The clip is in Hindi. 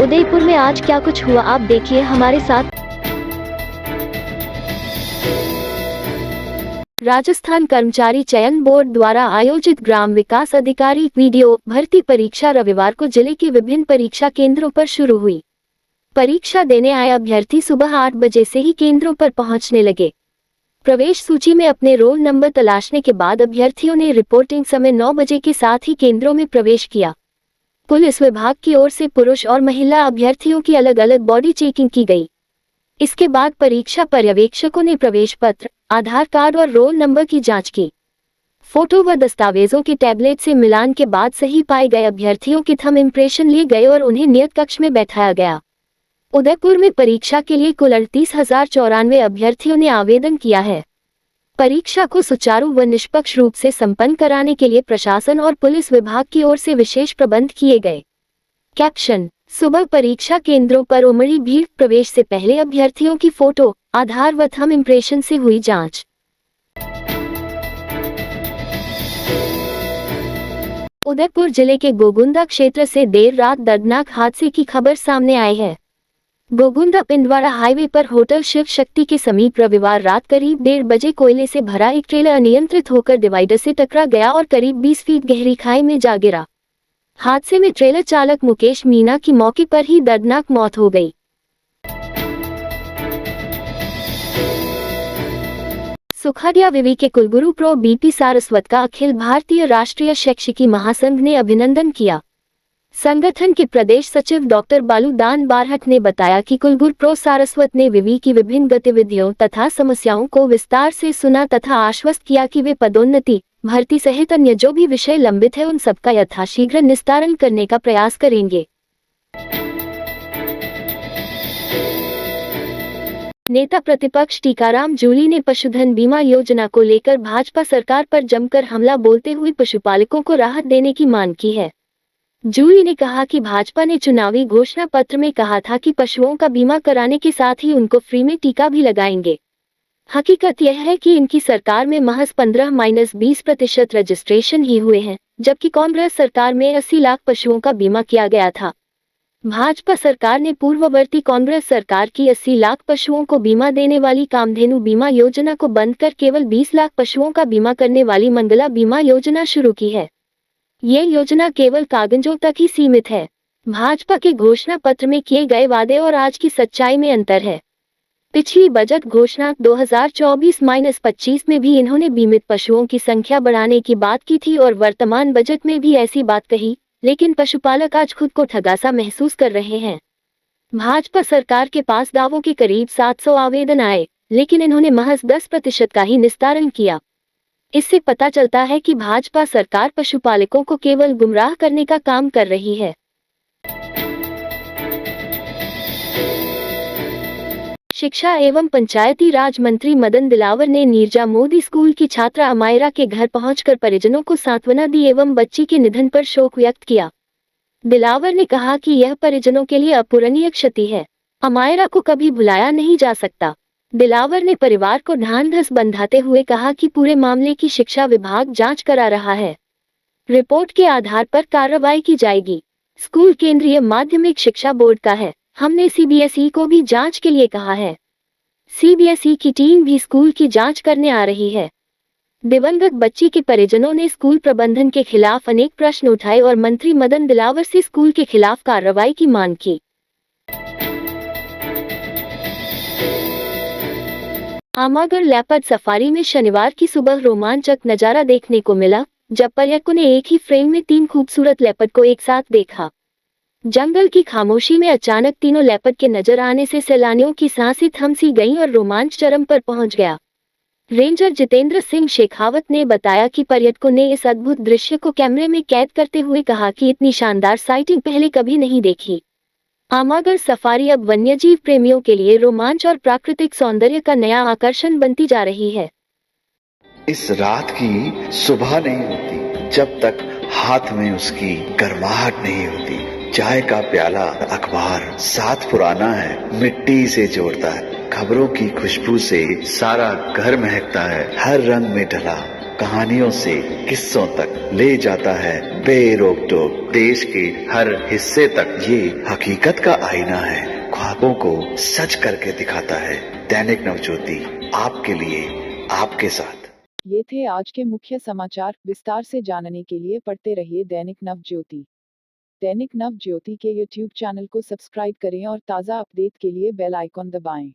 उदयपुर में आज क्या कुछ हुआ, आप देखिए हमारे साथ। राजस्थान कर्मचारी चयन बोर्ड द्वारा आयोजित ग्राम विकास अधिकारी वीडियो भर्ती परीक्षा रविवार को जिले के विभिन्न परीक्षा केंद्रों पर शुरू हुई। परीक्षा देने आए अभ्यर्थी सुबह 8 बजे से ही केंद्रों पर पहुंचने लगे। प्रवेश सूची में अपने रोल नंबर तलाशने के बाद अभ्यर्थियों ने रिपोर्टिंग समय 9 बजे के साथ ही केंद्रों में प्रवेश किया। पुलिस विभाग की ओर से पुरुष और महिला अभ्यर्थियों की अलग अलग बॉडी चेकिंग की गई। इसके बाद परीक्षा पर्यवेक्षकों ने प्रवेश पत्र, आधार कार्ड और रोल नंबर की जांच की। फोटो व दस्तावेजों के टैबलेट से मिलान के बाद सही पाए गए अभ्यर्थियों के थंब इम्प्रेशन लिए गए और उन्हें नियत कक्ष में बैठाया गया। उदयपुर में परीक्षा के लिए कुल 38,094 अभ्यर्थियों ने आवेदन किया है। परीक्षा को सुचारू व निष्पक्ष रूप से संपन्न कराने के लिए प्रशासन और पुलिस विभाग की ओर से विशेष प्रबंध किए गए। कैप्शन: सुबह परीक्षा केंद्रों पर उमड़ी भीड़, प्रवेश से पहले अभ्यर्थियों की फोटो, आधार व थंब इम्प्रेशन से हुई जांच। उदयपुर जिले के गोगुंदा क्षेत्र से देर रात दर्दनाक हादसे की खबर सामने आई है। गोगुंदा पिंडवाड़ा हाईवे पर होटल शिव शक्ति के समीप रविवार रात करीब 1:30 बजे कोयले से भरा एक ट्रेलर अनियंत्रित होकर डिवाइडर से टकरा गया और करीब 20 फीट गहरी खाई में जा गिरा। हादसे में ट्रेलर चालक मुकेश मीना की मौके पर ही दर्दनाक मौत हो गई। सुखाड़िया विवि के कुलगुरु प्रो बीपी सारस्वत का अखिल भारतीय राष्ट्रीय शैक्षिकी महासंघ ने अभिनंदन किया। संगठन के प्रदेश सचिव डॉक्टर बालूदान बारहट ने बताया कि कुलगुरु प्रो सारस्वत ने विवि की विभिन्न गतिविधियों तथा समस्याओं को विस्तार से सुना तथा आश्वस्त किया कि वे पदोन्नति, भर्ती सहित अन्य जो भी विषय लंबित है उन सबका यथाशीघ्र निस्तारण करने का प्रयास करेंगे। नेता प्रतिपक्ष टीकाराम जूली ने पशुधन बीमा योजना को लेकर भाजपा सरकार पर जमकर हमला बोलते हुए पशुपालकों को राहत देने की मांग की है। जूली ने कहा कि भाजपा ने चुनावी घोषणा पत्र में कहा था कि पशुओं का बीमा कराने के साथ ही उनको फ्री में टीका भी लगाएंगे। हकीकत यह है कि इनकी सरकार में महज 15-20% रजिस्ट्रेशन ही हुए हैं, जबकि कांग्रेस सरकार में 80 लाख पशुओं का बीमा किया गया था। भाजपा सरकार ने पूर्ववर्ती कांग्रेस सरकार की 80 लाख पशुओं को बीमा देने वाली कामधेनु बीमा योजना को बंद कर केवल 20 लाख पशुओं का बीमा करने वाली मंगला बीमा योजना शुरू की है। ये योजना केवल कागजों तक ही सीमित है। भाजपा के घोषणा पत्र में किए गए वादे और आज की सच्चाई में अंतर है। पिछली बजट घोषणा 2024-25 में भी इन्होंने बीमित पशुओं की संख्या बढ़ाने की बात की थी और वर्तमान बजट में भी ऐसी बात कही, लेकिन पशुपालक आज खुद को ठगासा महसूस कर रहे हैं। भाजपा सरकार के पास दावों के करीब 700 आवेदन आए, लेकिन इन्होंने महज 10% का ही निस्तारण किया। इससे पता चलता है कि भाजपा सरकार पशुपालकों को केवल गुमराह करने का काम कर रही है। शिक्षा एवं पंचायती राज मंत्री मदन दिलावर ने नीरजा मोदी स्कूल की छात्रा अमायरा के घर पहुंचकर परिजनों को सांत्वना दी एवं बच्ची के निधन पर शोक व्यक्त किया। दिलावर ने कहा कि यह परिजनों के लिए अपूरणीय क्षति है। अमायरा को कभी भुलाया नहीं जा सकता। दिलावर ने परिवार को ढांढस बंधाते हुए कहा कि पूरे मामले की शिक्षा विभाग जांच करा रहा है। रिपोर्ट के आधार पर कार्रवाई की जाएगी। स्कूल केंद्रीय माध्यमिक शिक्षा बोर्ड का है। हमने सीबीएसई को भी जांच के लिए कहा है। सीबीएसई की टीम भी स्कूल की जांच करने आ रही है। दिवंगत बच्ची के परिजनों ने स्कूल प्रबंधन के खिलाफ अनेक प्रश्न उठाए और मंत्री मदन दिलावर से स्कूल के खिलाफ कार्रवाई की मांग की। आमागढ़ लेपर्ड सफारी में शनिवार की सुबह रोमांचक नजारा देखने को मिला, जब पर्यटकों ने एक ही फ्रेम में 3 खूबसूरत लेपर्ड को एक साथ देखा। जंगल की खामोशी में अचानक तीनों लेपर्ड के नजर आने से सैलानियों की सांसें थम सी गईं और रोमांच चरम पर पहुंच गया। रेंजर जितेंद्र सिंह शेखावत ने बताया कि पर्यटकों ने इस अद्भुत दृश्य को कैमरे में कैद करते हुए कहा कि इतनी शानदार साइटिंग पहले कभी नहीं देखी। आमागढ़ सफारी अब वन्यजीव प्रेमियों के लिए रोमांच और प्राकृतिक सौंदर्य का नया आकर्षण बनती जा रही है। इस रात की सुबह नहीं होती जब तक हाथ में उसकी गर्माहट नहीं होती। चाय का प्याला, अखबार साथ पुराना है, मिट्टी से जोड़ता है। खबरों की खुशबू से सारा घर महकता है। हर रंग में ढला कहानियों से किस्सों तक ले जाता है बेरोक टोक देश के हर हिस्से तक। ये हकीकत का आईना है, ख्वाबों को सच करके दिखाता है। दैनिक नवज्योति, आपके लिए, आपके साथ। ये थे आज के मुख्य समाचार। विस्तार से जानने के लिए पढ़ते रहिए दैनिक नवज्योति। दैनिक नवज्योति के YouTube चैनल को सब्सक्राइब करें और ताज़ा अपडेट के लिए बेल आइकॉन दबाएं।